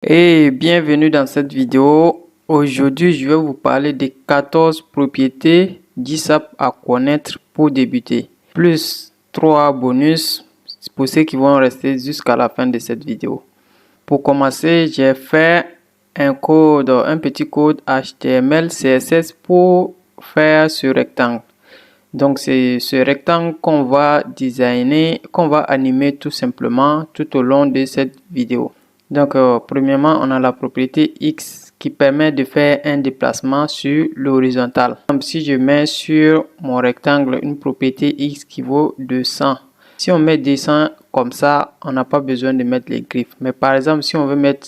Et bienvenue dans cette vidéo. Aujourd'hui, je vais vous parler des 14 propriétés GitHub à connaître pour débuter, plus 3 bonus pour ceux qui vont rester jusqu'à la fin de cette vidéo. Pour commencer, j'ai fait un petit code HTML, CSS pour faire ce rectangle. Donc, c'est ce rectangle qu'on va designer, qu'on va animer tout simplement tout au long de cette vidéo. Donc, premièrement, on a la propriété X qui permet de faire un déplacement sur l'horizontale. Si je mets sur mon rectangle une propriété X qui vaut 200, si on met 200 comme ça, on n'a pas besoin de mettre les griffes. Mais par exemple, si on veut mettre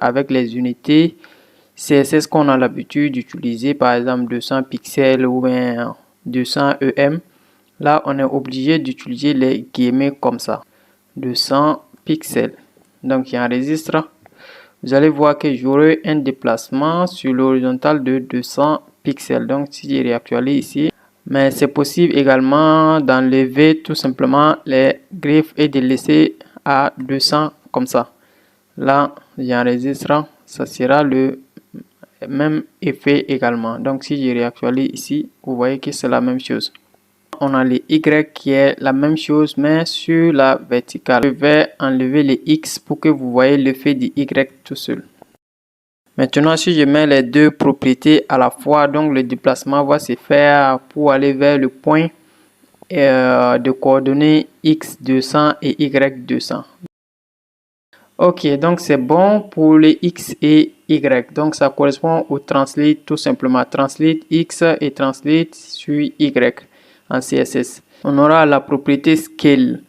avec les unités CSS qu'on a l'habitude d'utiliser, par exemple 200 pixels ou 200 EM, là, on est obligé d'utiliser les guillemets comme ça, 200 pixels. Donc, j'enregistre. Vous allez voir que j'aurai un déplacement sur l'horizontale de 200 pixels. Donc, si je réactualise ici, mais c'est possible également d'enlever tout simplement les griffes et de laisser à 200 comme ça. Là, j'enregistre. Ça sera le même effet également. Donc, si je réactualise ici, vous voyez que c'est la même chose. On a les Y qui est la même chose mais sur la verticale. Je vais enlever les X pour que vous voyez l'effet du Y tout seul. Maintenant, si je mets les deux propriétés à la fois, donc le déplacement va se faire pour aller vers le point de coordonnées X200 et Y200. Ok, donc c'est bon pour les X et Y. Donc ça correspond au translate tout simplement. Translate X et translate sur Y en CSS. On aura la propriété scale.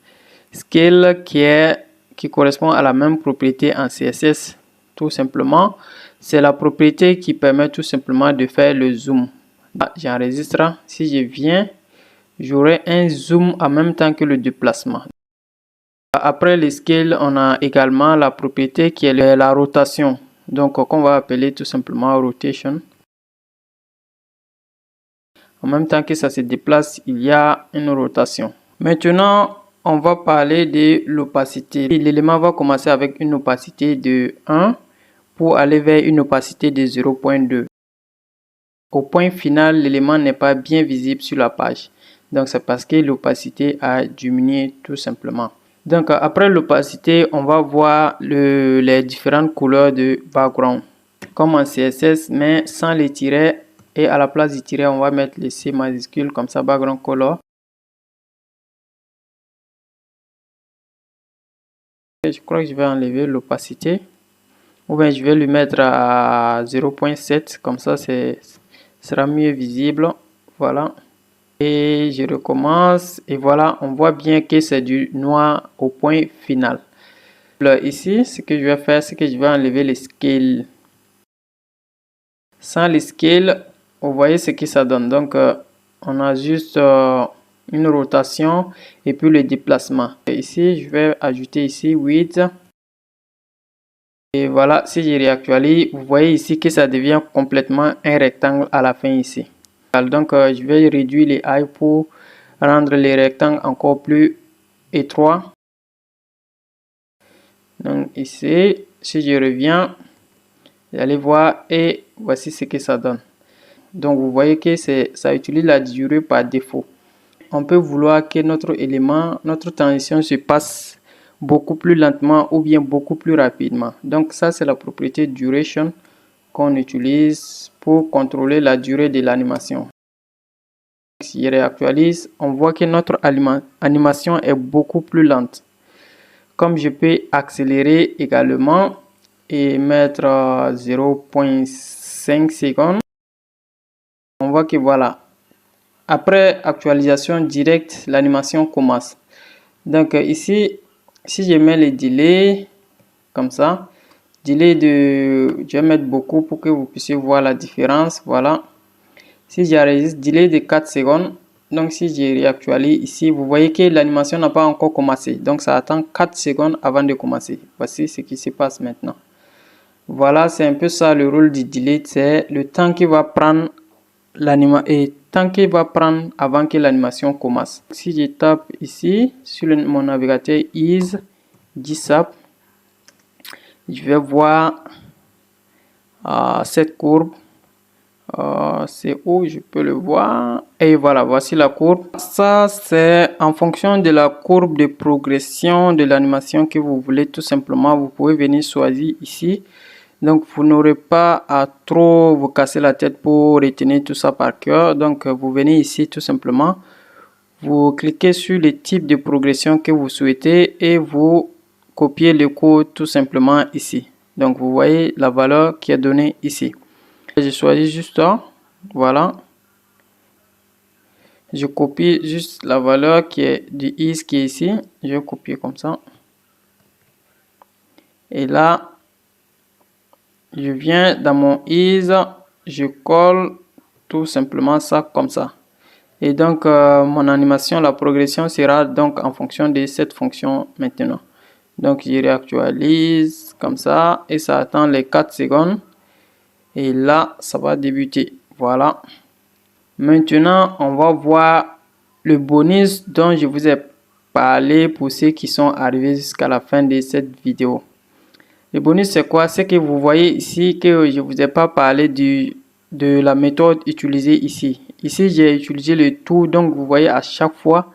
Scale qui correspond à la même propriété en CSS tout simplement. C'est la propriété qui permet tout simplement de faire le zoom. J'enregistre. Si je viens, j'aurai un zoom en même temps que le déplacement. Après le scale, on a également la propriété qui est la rotation. Donc, qu'on va appeler tout simplement rotation. En même temps que ça se déplace, il y a une rotation. Maintenant, on va parler de l'opacité. L'élément va commencer avec une opacité de 1 pour aller vers une opacité de 0.2. Au point final, l'élément n'est pas bien visible sur la page. Donc, c'est parce que l'opacité a diminué tout simplement. Donc, après l'opacité, on va voir les différentes couleurs de background. Comme en CSS, mais sans les tirets. Et à la place du tiret, on va mettre les C majuscules, comme ça, background color. Et je crois que je vais enlever l'opacité. Ou bien je vais lui mettre à 0.7, comme ça, sera mieux visible. Voilà. Et je recommence et voilà, on voit bien que c'est du noir au point final. Là, ici, ce que je vais faire, c'est que je vais enlever les scales. Sans les scales, vous voyez ce que ça donne. Donc, on a juste une rotation et puis le déplacement. Et ici, je vais ajouter ici width. Et voilà, si je réactualise, vous voyez ici que ça devient complètement un rectangle à la fin ici. Donc, je vais réduire les ailes pour rendre les rectangles encore plus étroits. Donc, ici, si je reviens, vous allez voir et voici ce que ça donne. Donc, vous voyez que ça utilise la durée par défaut. On peut vouloir que notre élément, notre transition se passe beaucoup plus lentement ou bien beaucoup plus rapidement. Donc, ça, c'est la propriété duration qu'on utilise pour contrôler la durée de l'animation. Si je réactualise, on voit que notre animation est beaucoup plus lente. Comme je peux accélérer également et mettre 0.5 secondes, on voit que voilà, après actualisation directe, l'animation commence. Donc ici, si je mets les délais comme ça, je vais mettre beaucoup pour que vous puissiez voir la différence. Voilà. Si j'enregistre délai de 4 secondes, donc si je réactualise ici, vous voyez que l'animation n'a pas encore commencé. Donc ça attend 4 secondes avant de commencer. Voici ce qui se passe maintenant. Voilà, c'est un peu ça le rôle du delay, c'est le temps qu'il va prendre avant que l'animation commence. Si je tape ici sur mon navigateur is GitHub, Je vais voir cette courbe. C'est où je peux le voir. Et voilà, voici la courbe. Ça, c'est en fonction de la courbe de progression de l'animation que vous voulez. Tout simplement, vous pouvez venir choisir ici. Donc, vous n'aurez pas à trop vous casser la tête pour retenir tout ça par cœur. Donc, vous venez ici tout simplement. Vous cliquez sur le type de progression que vous souhaitez et vous copiez le code tout simplement ici. Donc, vous voyez la valeur qui est donnée ici. Je choisis juste ça. Voilà. Je copie juste la valeur qui est du is qui est ici. Je vais copier comme ça. Et là, je viens dans mon is. Je colle tout simplement ça comme ça. Et donc, mon animation, la progression sera donc en fonction de cette fonction maintenant. Donc, je réactualise comme ça et ça attend les 4 secondes. Et là, ça va débuter. Voilà. Maintenant, on va voir le bonus dont je vous ai parlé pour ceux qui sont arrivés jusqu'à la fin de cette vidéo. Le bonus, c'est quoi? C'est que vous voyez ici que je ne vous ai pas parlé de la méthode utilisée ici. Ici, j'ai utilisé le tout. Donc, vous voyez à chaque fois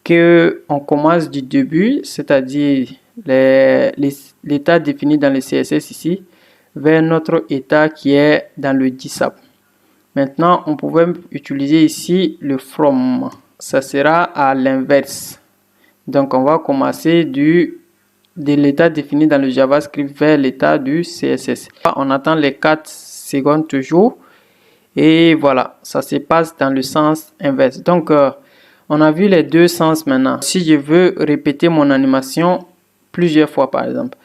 qu'on commence du début, c'est-à-dire l'état défini dans le CSS ici, vers notre état qui est dans le DISAP. Maintenant, on pouvait utiliser ici le from. Ça sera à l'inverse. Donc, on va commencer de l'état défini dans le JavaScript vers l'état du CSS. On attend les 4 secondes toujours. Et voilà, ça se passe dans le sens inverse. Donc, on a vu les deux sens maintenant. Si je veux répéter mon animation plusieurs fois, par exemple.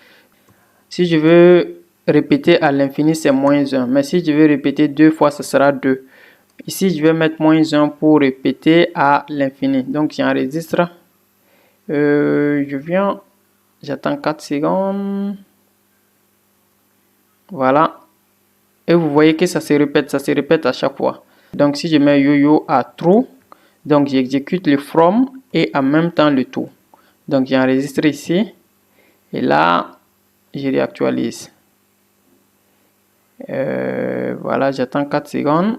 Si je veux répéter à l'infini, c'est -1. Mais si je veux répéter 2 fois, ce sera 2. Ici, je vais mettre -1 pour répéter à l'infini. Donc, j'enregistre. Je viens, j'attends 4 secondes. Voilà. Et vous voyez que ça se répète à chaque fois. Donc, si je mets yo-yo à true, donc j'exécute le from et en même temps le to. Donc, j'enregistre ici. Et là, je réactualise. Voilà, j'attends 4 secondes.